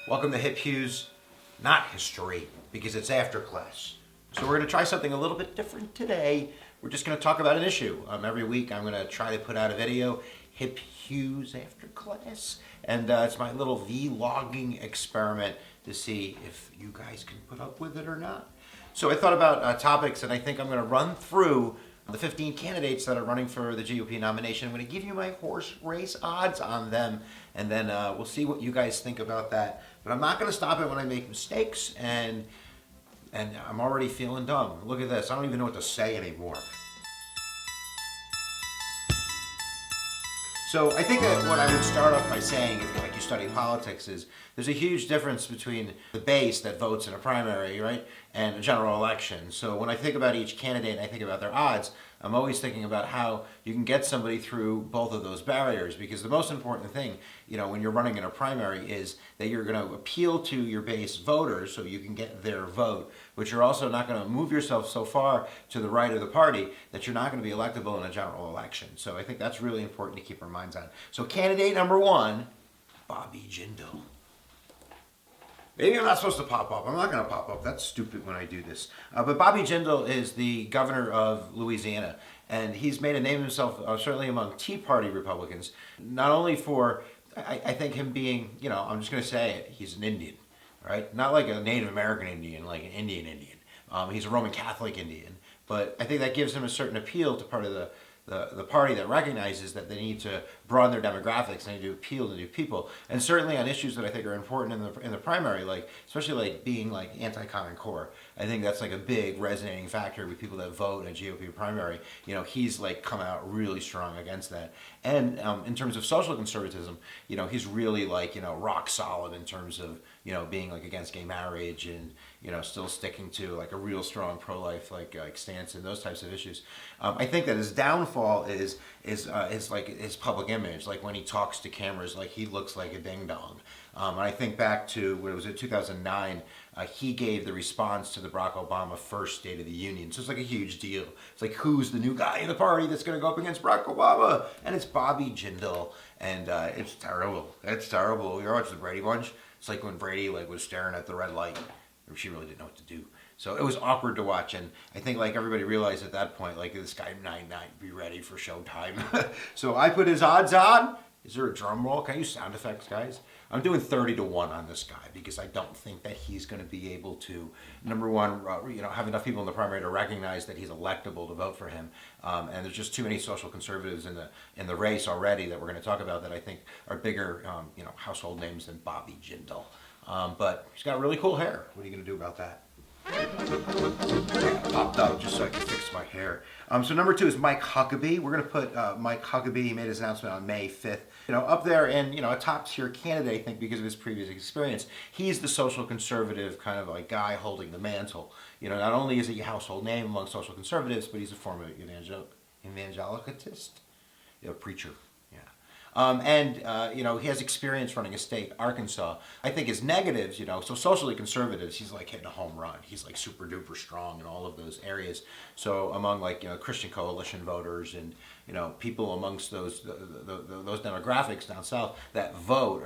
Welcome to HipHughes, not history, because it's after class. So we're going to try something a little bit different today. We're just going to talk about an issue. Every week I'm going to try to put out a video, HipHughes after class. And it's my little vlogging experiment to see if you guys can put up with it or not. So I thought about topics, and I think I'm going to run through the 15 candidates that are running for the GOP nomination. I'm going to give you my horse race odds on them, and then we'll see what you guys think about that. But I'm not going to stop it when I make mistakes, and I'm already feeling dumb. Look at this. I don't even know what to say anymore. So I think that what I would start off by saying, if like you study politics, is there's a huge difference between the base that votes in a primary, right, and a general election. So when I think about each candidate and I think about their odds, I'm always thinking about how you can get somebody through both of those barriers, because the most important thing, when you're running in a primary is that you're going to appeal to your base voters so you can get their vote, but you're also not going to move yourself so far to the right of the party that you're not going to be electable in a general election. So I think that's really important to keep our minds on. So candidate number one, Bobby Jindal. Maybe I'm not supposed to pop up. I'm not going to pop up. That's stupid when I do this. But Bobby Jindal is the governor of Louisiana, and he's made a name of himself certainly among Tea Party Republicans, not only for, I think him being, I'm just going to say it, he's an Indian, right? Not like a Native American Indian, like an Indian Indian. He's a Roman Catholic Indian, but I think that gives him a certain appeal to part of the party that recognizes that they need to broaden their demographics, they need to appeal to new people, and certainly on issues that I think are important in the primary, like especially like being like anti-Common Core. I think that's like a big resonating factor with people that vote in a GOP primary. He's like come out really strong against that, and in terms of social conservatism, he's really like rock solid in terms of being like against gay marriage and still sticking to like a real strong pro-life like stance and those types of issues. I think that his downfall is like his public image. Like when he talks to cameras, like he looks like a ding dong. And I think back to what was it, 2009. He gave the response to the Barack Obama first State of the Union. So it's like a huge deal. It's like, who's the new guy in the party that's going to go up against Barack Obama? And it's Bobby Jindal. And it's terrible. It's terrible. You ever watch the Brady Bunch? It's like when Brady was staring at the red light. She really didn't know what to do. So it was awkward to watch, and I think like everybody realized at that point, like this guy might not be ready for showtime. So I put his odds on. Is there a drum roll? Can I use sound effects, guys? I'm doing 30-1 on this guy because I don't think that he's going to be able to, number one, have enough people in the primary to recognize that he's electable to vote for him. And there's just too many social conservatives in the race already that we're going to talk about that I think are bigger, household names than Bobby Jindal. But he's got really cool hair. What are you going to do about that? I popped up just so I can fix my hair. So number two is Mike Huckabee. We're going to put Mike Huckabee. He made his announcement on May 5th. Up there and a top tier candidate, I think, because of his previous experience. He's the social conservative kind of like guy holding the mantle. Not only is he a household name among social conservatives, but he's a former evangelicalist, preacher. He has experience running a state, Arkansas. I think his negatives, so socially conservatives, he's like hitting a home run. He's like super duper strong in all of those areas. So among like, Christian coalition voters and, people amongst those demographics down south that vote,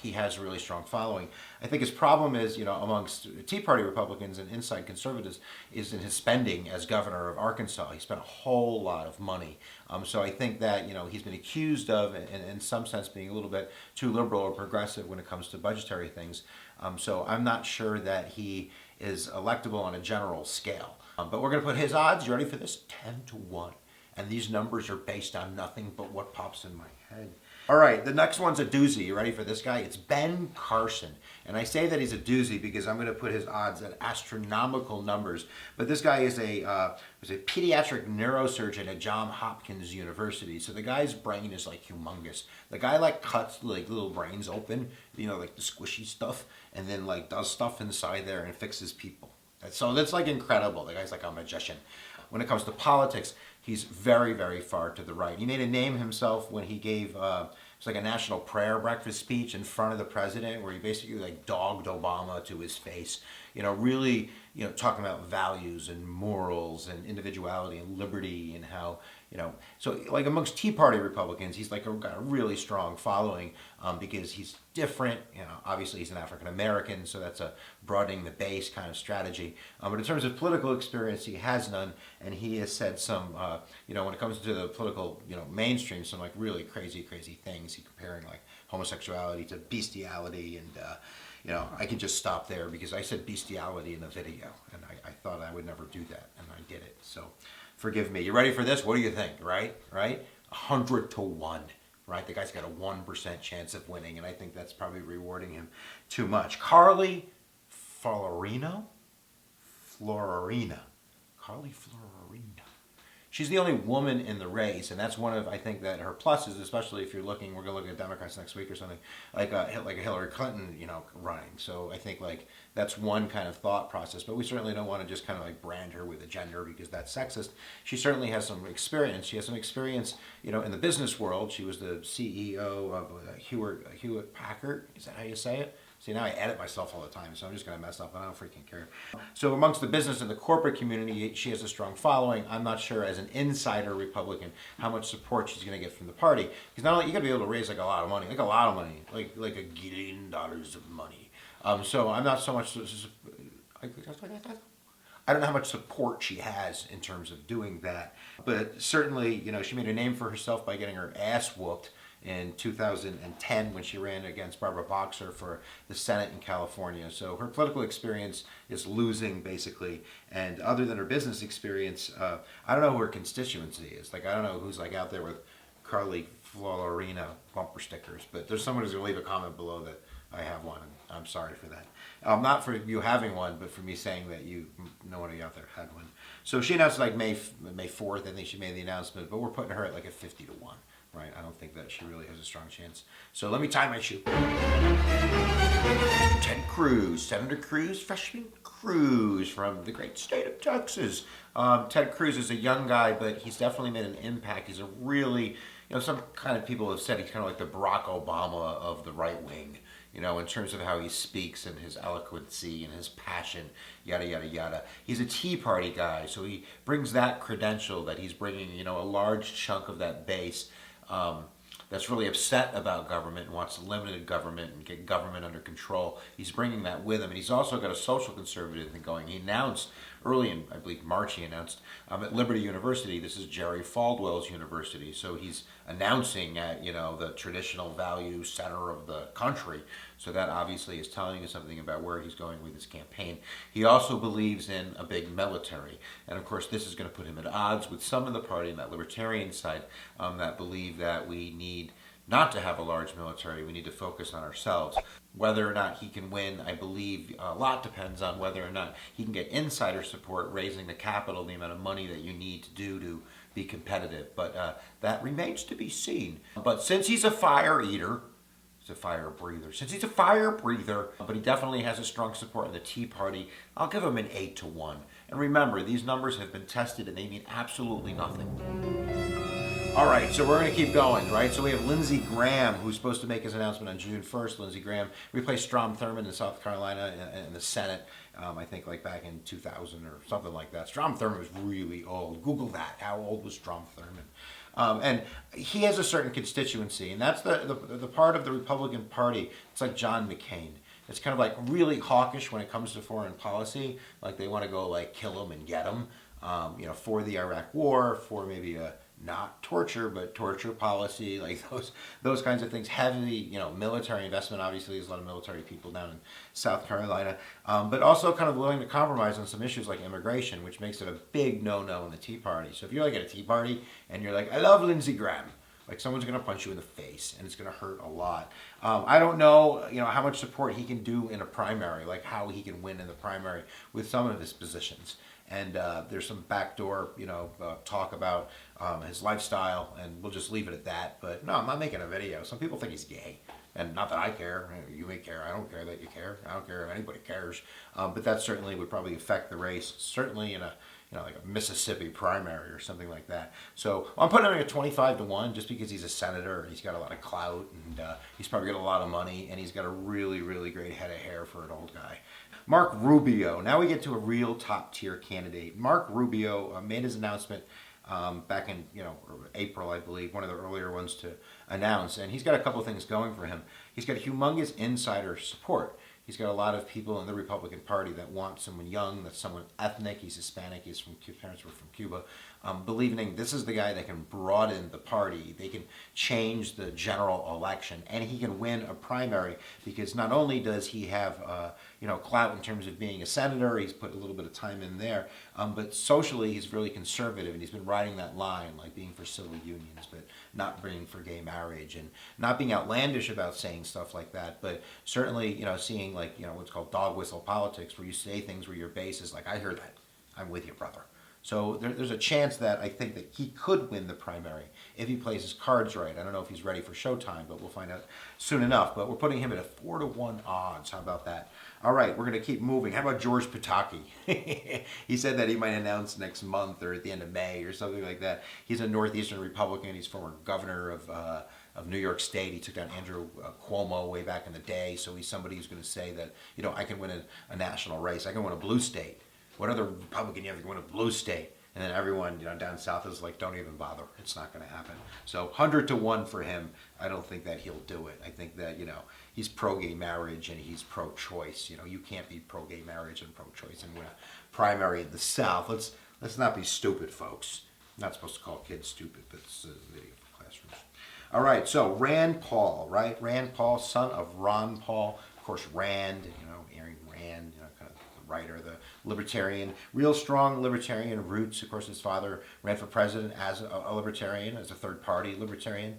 he has a really strong following. I think his problem is, amongst Tea Party Republicans and inside conservatives is in his spending as governor of Arkansas. He spent a whole lot of money. So I think that, he's been accused of, in some sense, being a little bit too liberal or progressive when it comes to budgetary things. So I'm not sure that he is electable on a general scale. But we're going to put his odds, you ready for this? 10-1. And these numbers are based on nothing but what pops in my head. All right, the next one's a doozy. You ready for this guy? It's Ben Carson. And I say that he's a doozy because I'm going to put his odds at astronomical numbers. But this guy is a pediatric neurosurgeon at Johns Hopkins University. So the guy's brain is like humongous. The guy like cuts like little brains open, like the squishy stuff, and then like does stuff inside there and fixes people. So that's like incredible. The guy's like a magician. When it comes to politics, he's very, very far to the right. He made a name himself when he gave it's like a national prayer breakfast speech in front of the president, where he basically like dogged Obama to his face. Really, talking about values and morals and individuality and liberty, and how So like amongst Tea Party Republicans, he's like got a really strong following because he's different. Obviously he's an African American, so that's a broadening the base kind of strategy. But in terms of political experience, he has none, and he has said some, when it comes to the political, mainstream, some like really crazy things. He comparing like homosexuality to bestiality, and I can just stop there because I said bestiality in the video, and I thought I would never do that, and I did it. So forgive me. You ready for this? What do you think? Right? 100 to 1. Right? The guy's got a 1% chance of winning, and I think that's probably rewarding him too much. Carly Fiorina. Carly Fiorina. She's the only woman in the race, and that's one of, I think, that her pluses, especially if you're looking, we're going to look at Democrats next week or something, like a Hillary Clinton, running. So I think like that's one kind of thought process, but we certainly don't want to just kind of like brand her with a gender because that's sexist. She certainly has some experience. She has some experience, in the business world. She was the CEO of Hewlett Packard. Is that how you say it? See, now I edit myself all the time, so I'm just going to mess up, and I don't freaking care. So amongst the business and the corporate community, she has a strong following. I'm not sure, as an insider Republican, how much support she's going to get from the party. Because not only you got to be able to raise like a lot of money, like $1 billion of money. So I'm not so much. I don't know how much support she has in terms of doing that, but certainly, she made a name for herself by getting her ass whooped in 2010 when she ran against Barbara Boxer for the Senate in California. So her political experience is losing, basically. And other than her business experience, I don't know who her constituency is. Like, I don't know who's like out there with Carly Fiorina bumper stickers, but there's someone who's going to leave a comment below that I have one, and I'm sorry for that. Not for you having one, but for me saying that no one out there had one. So she announced like May 4th, I think she made the announcement, but we're putting her at like a 50 to 1. Right, I don't think that she really has a strong chance. So let me tie my shoe. Ted Cruz, Senator Cruz, freshman Cruz from the great state of Texas. Ted Cruz is a young guy, but he's definitely made an impact. He's a really, some kind of people have said he's kind of like the Barack Obama of the right wing. In terms of how he speaks and his eloquency and his passion, yada, yada, yada. He's a Tea Party guy, so he brings that credential that he's bringing, a large chunk of that base that's really upset about government and wants limited government and get government under control. He's bringing that with him, and he's also got a social conservative thing going. He announced early in, I believe, March, he announced at Liberty University, this is Jerry Falwell's university, so he's announcing at, the traditional value center of the country. So that obviously is telling you something about where he's going with his campaign. He also believes in a big military. And of course, this is going to put him at odds with some of the party in that libertarian side that believe that we need not to have a large military. We need to focus on ourselves. Whether or not he can win, I believe a lot depends on whether or not he can get insider support, raising the capital, the amount of money that you need to do to be competitive. But that remains to be seen. But since he's a fire eater, he's a fire breather. Since he's a fire breather, but he definitely has a strong support in the Tea Party, I'll give him an 8 to 1. And remember, these numbers have been tested and they mean absolutely nothing. All right, so we're going to keep going, right? So we have Lindsey Graham, who's supposed to make his announcement on June 1st. Lindsey Graham replaced Strom Thurmond in South Carolina in the Senate, I think like back in 2000 or something like that. Strom Thurmond was really old. Google that. How old was Strom Thurmond? And he has a certain constituency, and that's the part of the Republican Party. It's like John McCain. It's kind of like really hawkish when it comes to foreign policy. Like they want to go like kill him and get him, for the Iraq War, for maybe a not torture, but torture policy, like those kinds of things. Heavy, military investment. Obviously, there's a lot of military people down in South Carolina, but also kind of willing to compromise on some issues like immigration, which makes it a big no-no in the Tea Party. So if you're like at a Tea Party and you're like, I love Lindsey Graham, like someone's going to punch you in the face, and it's going to hurt a lot. I don't know, how much support he can do in a primary, like how he can win in the primary with some of his positions. And there's some backdoor, talk about his lifestyle, and we'll just leave it at that. But no, I'm not making a video. Some people think he's gay, and not that I care. You may care. I don't care that you care. I don't care if anybody cares. But that certainly would probably affect the race. Certainly in a like a Mississippi primary or something like that. So I'm putting him at 25 to 1 just because he's a senator and he's got a lot of clout, and he's probably got a lot of money, and he's got a really, really great head of hair for an old guy. Mark Rubio. Now we get to a real top tier candidate. Mark Rubio made his announcement back in April, I believe, one of the earlier ones to announce. And he's got a couple of things going for him. He's got humongous insider support. He's got a lot of people in the Republican Party that want someone young, that's someone ethnic. He's Hispanic. His parents were from Cuba. Believing this is the guy that can broaden the party. They can change the general election, and he can win a primary because not only does he have clout in terms of being a senator, he's put a little bit of time in there, but socially he's really conservative, and he's been riding that line, like being for civil unions, but not being for gay marriage, and not being outlandish about saying stuff like that, but certainly seeing what's called dog whistle politics, where you say things where your base is like, I heard that, I'm with you, brother. So there's a chance that I think that he could win the primary if he plays his cards right. I don't know if he's ready for Showtime, but we'll find out soon enough. But we're putting him at a 4-1 odds. How about that? All right, we're going to keep moving. How about George Pataki? He said that he might announce next month or at the end of May or something like that. He's a Northeastern Republican. He's former governor of New York State. He took down Andrew Cuomo way back in the day. So he's somebody who's going to say that, I can win a national race. I can win a blue state. What other Republican you have to win a blue state? And then everyone, down south is like, don't even bother. It's not going to happen. So 100-1 for him. I don't think that he'll do it. I think that, he's pro-gay marriage and he's pro-choice. You can't be pro-gay marriage and pro-choice and win a primary in the South. Let's not be stupid, folks. I'm not supposed to call kids stupid, but it's a video for classrooms. All right, so Rand Paul, right? Rand Paul, son of Ron Paul. Of course, Rand, Aaron Rand, kind of the writer, the libertarian, real strong libertarian roots. Of course, his father ran for president as a libertarian, as a third party libertarian.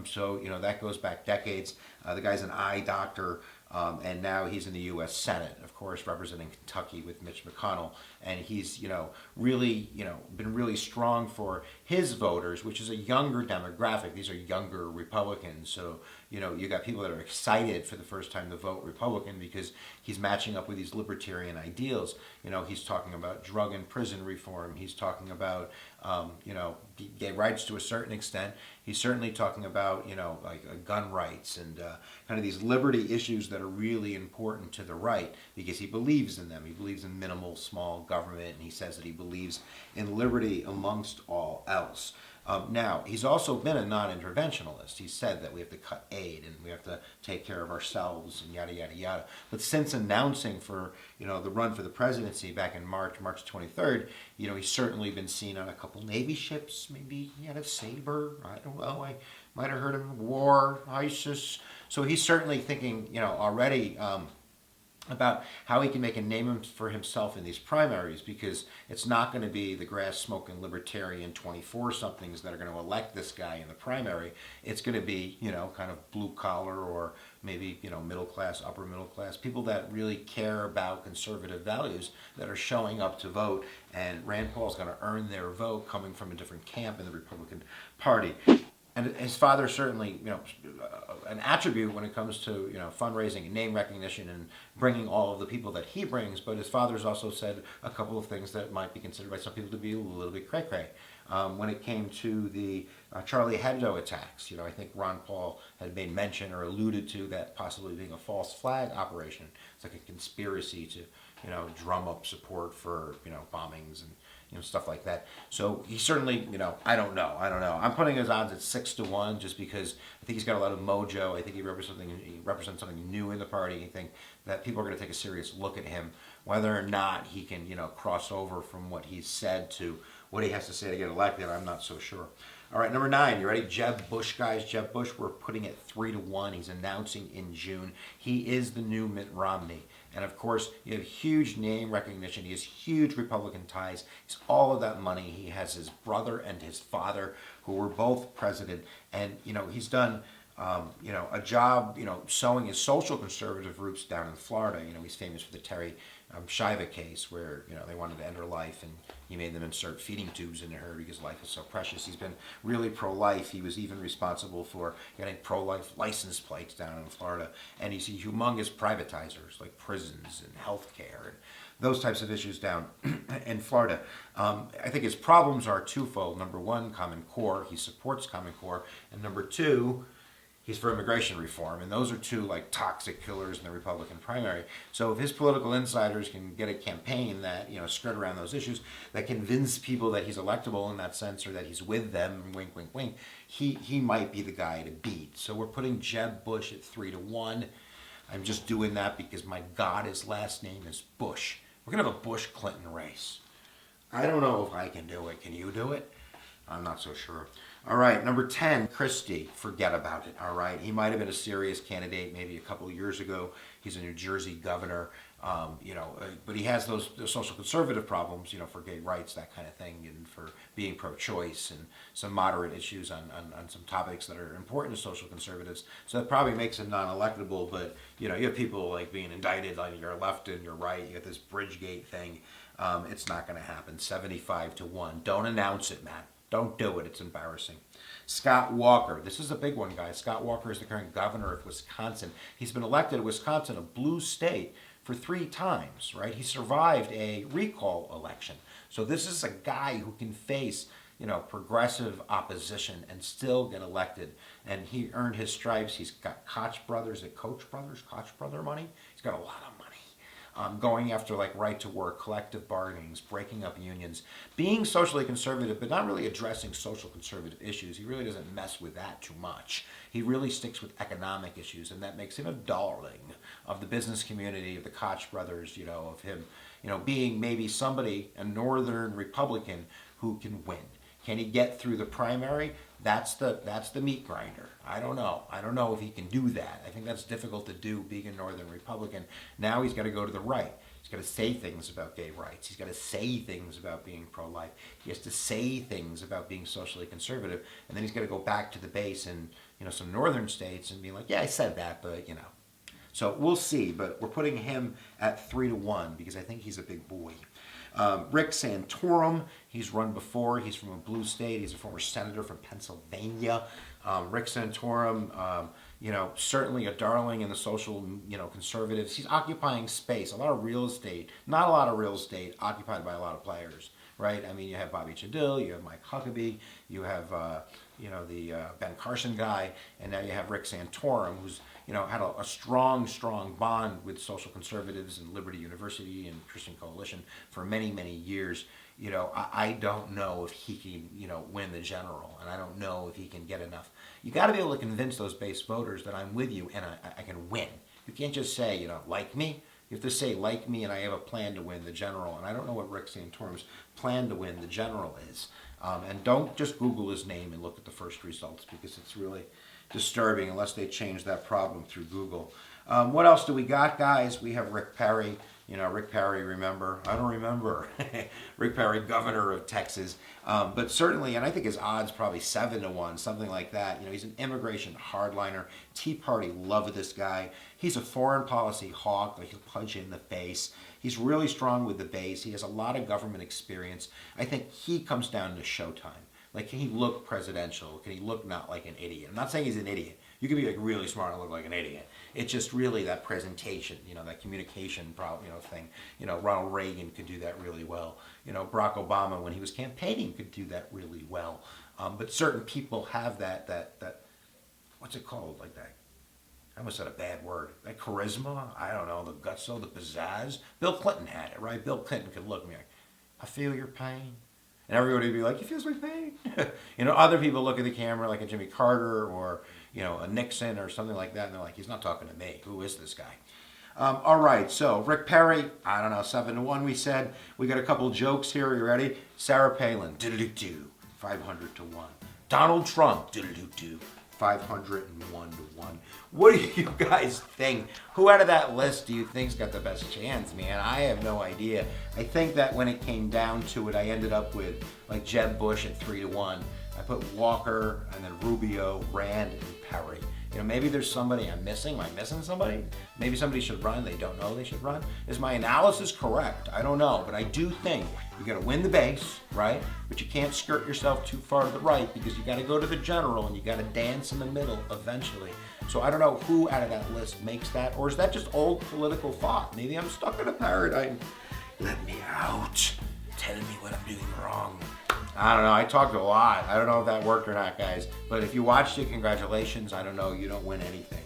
So that goes back decades. The guy's an eye doctor, and now he's in the U.S. Senate, of course, representing Kentucky with Mitch McConnell. And he's, really, been really strong for his voters, which is a younger demographic. These are younger Republicans. So, you got people that are excited for the first time to vote Republican because he's matching up with these libertarian ideals. He's talking about drug and prison reform. He's talking about, gay rights to a certain extent. He's certainly talking about, gun rights and kind of these liberty issues that are really important to the right because he believes in them. He believes in minimal, small government, and he says that he believes in liberty amongst all else. Now, he's also been a non-interventionalist. He said that we have to cut aid and we have to take care of ourselves and yada, yada, yada. But since announcing for, the run for the presidency back in March 23rd, he's certainly been seen on a couple Navy ships. Maybe he had a saber. I don't know. I might have heard him in war, ISIS. So he's certainly thinking, already about how he can make a name for himself in these primaries because it's not going to be the grass-smoking libertarian 24-somethings that are going to elect this guy in the primary. It's going to be, kind of blue-collar or maybe, middle-class, upper-middle-class, people that really care about conservative values that are showing up to vote, and Rand Paul's going to earn their vote coming from a different camp in the Republican Party. And his father certainly, an attribute when it comes to, fundraising and name recognition and bringing all of the people that he brings. But his father's also said a couple of things that might be considered by some people to be a little bit cray-cray. When it came to the Charlie Hebdo attacks, I think Ron Paul had made mention or alluded to that possibly being a false flag operation. It's like a conspiracy to, drum up support for, bombings and stuff like that. So he certainly, I don't know. I'm putting his odds at 6-1 just because I think he's got a lot of mojo. I think he represents something new in the party. I think that people are going to take a serious look at him, whether or not he can, cross over from what he's said to what he has to say to get elected. I'm not so sure. All right, number 9, you ready? Jeb Bush, guys. Jeb Bush, we're putting it 3-1. He's announcing in June. He is the new Mitt Romney. And of course, you have huge name recognition. He has huge Republican ties. He's all of that money. He has his brother and his father, who were both president. And, he's done, a job, sowing his social conservative roots down in Florida. He's famous for the Terry Shiva case where, they wanted to end her life and he made them insert feeding tubes into her because life is so precious. He's been really pro-life. He was even responsible for getting pro-life license plates down in Florida. And he's humongous privatizers like prisons and healthcare and those types of issues down in Florida. I think his problems are twofold. Number one, Common Core. He supports Common Core. And number two, he's for immigration reform, and those are two like toxic killers in the Republican primary. So if his political insiders can get a campaign that skirt around those issues, that convince people that he's electable in that sense, or that he's with them, wink, wink, wink, he might be the guy to beat. So we're putting Jeb Bush at 3-1. I'm just doing that because my God, his last name is Bush. We're gonna have a Bush-Clinton race. I don't know if I can do it. Can you do it? I'm not so sure. All right, number 10, CHRISTIE. Forget about it, all right? He might have been a serious candidate maybe a couple of years ago. He's a New Jersey governor, but he has those social conservative problems, for gay rights, that kind of thing, and for being pro-choice and some moderate issues on some topics that are important to social conservatives. So that probably makes him non-electable, but, you have people like being indicted on your left and your right. You got this Bridgegate thing. It's not going to happen. 75-1. Don't announce it, Matt. Don't do it. It's embarrassing. Scott Walker. This is a big one, guys. Scott Walker is the current governor of Wisconsin. He's been elected to Wisconsin, a blue state, for 3 times, right? He survived a recall election. So this is a guy who can face, progressive opposition and still get elected. And he earned his stripes. He's got Koch brothers money. He's got a lot of money. Going after like right to work, collective bargainings, breaking up unions, being socially conservative, but not really addressing social conservative issues. He really doesn't mess with that too much. He really sticks with economic issues, and that makes him a darling of the business community, of the Koch brothers, of him, being maybe somebody, a northern Republican, who can win. Can he get through the primary? That's the meat grinder. I don't know. I don't know if he can do that. I think that's difficult to do, being a northern Republican. Now he's got to go to the right. He's got to say things about gay rights. He's got to say things about being pro-life. He has to say things about being socially conservative. And then he's got to go back to the base in some northern states and be like, yeah, I said that, but So we'll see. But we're putting him at 3-1 because I think he's a big boy. Rick Santorum, he's run before. He's from a blue state. He's a former senator from Pennsylvania. Rick Santorum, certainly a darling in the social, conservatives. He's occupying space, a lot of real estate, not a lot of real estate occupied by a lot of players, right? I mean, you have Bobby Chadil, you have Mike Huckabee, you have, the Ben Carson guy, and now you have Rick Santorum, who's, had a strong bond with social conservatives and Liberty University and Christian Coalition for many, many years. I don't know if he can, win the general, and I don't know if he can get enough. You got to be able to convince those base voters that I'm with you and I can win. You can't just say, like me. You have to say, like me, and I have a plan to win the general. And I don't know what Rick Santorum's plan to win the general is. And don't just Google his name and look at the first results, because it's really disturbing unless they change that problem through Google. What else do we got, guys? We have Rick Perry. Rick Perry, remember? I don't remember. Rick Perry, governor of Texas. But certainly, and I think his odds probably 7-1, something like that. He's an immigration hardliner. Tea Party love this guy. He's a foreign policy hawk. He'll punch you in the face. He's really strong with the base. He has a lot of government experience. I think he comes down to showtime. Like, can he look presidential? Can he look not like an idiot? I'm not saying he's an idiot. You can be like really smart and look like an idiot. It's just really that presentation, that communication thing. Ronald Reagan could do that really well. Barack Obama, when he was campaigning, could do that really well. But certain people have that what's it called? Like that, I almost said a bad word. That charisma? I don't know, the gutso, the pizzazz. Bill Clinton had it, right? Bill Clinton could look at me like, I feel your pain. And everybody would be like, he feels my pain. Other people look at the camera like a Jimmy Carter or, a Nixon or something like that. And they're like, he's not talking to me. Who is this guy? All right, so Rick Perry, I don't know, 7-1 we said. We got a couple jokes here. Are you ready? Sarah Palin, 500-1. Donald Trump, 501-1. What do you guys think? Who out of that list do you think's got the best chance, man? I have no idea. I think that when it came down to it, I ended up with like Jeb Bush at 3-1. I put Walker and then Rubio, Rand, and Perry. Maybe there's somebody I'm missing. Am I missing somebody? Maybe somebody should run. They don't know they should run. Is my analysis correct? I don't know, but I do think you got to win the base, right? But you can't skirt yourself too far to the right, because you got to go to the general and you got to dance in the middle eventually. So I don't know who out of that list makes that, or is that just old political thought? Maybe I'm stuck in a paradigm. Let me out. Telling me what I'm doing wrong. I don't know. I talked a lot. I don't know if that worked or not, guys. But if you watched it, congratulations. I don't know. You don't win anything.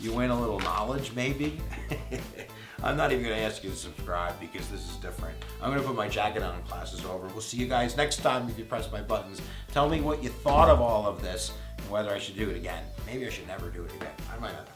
You win a little knowledge, maybe. I'm not even going to ask you to subscribe because this is different. I'm going to put my jacket on and class is over. We'll see you guys next time if you press my buttons. Tell me what you thought of all of this and whether I should do it again. Maybe I should never do it again. I might not.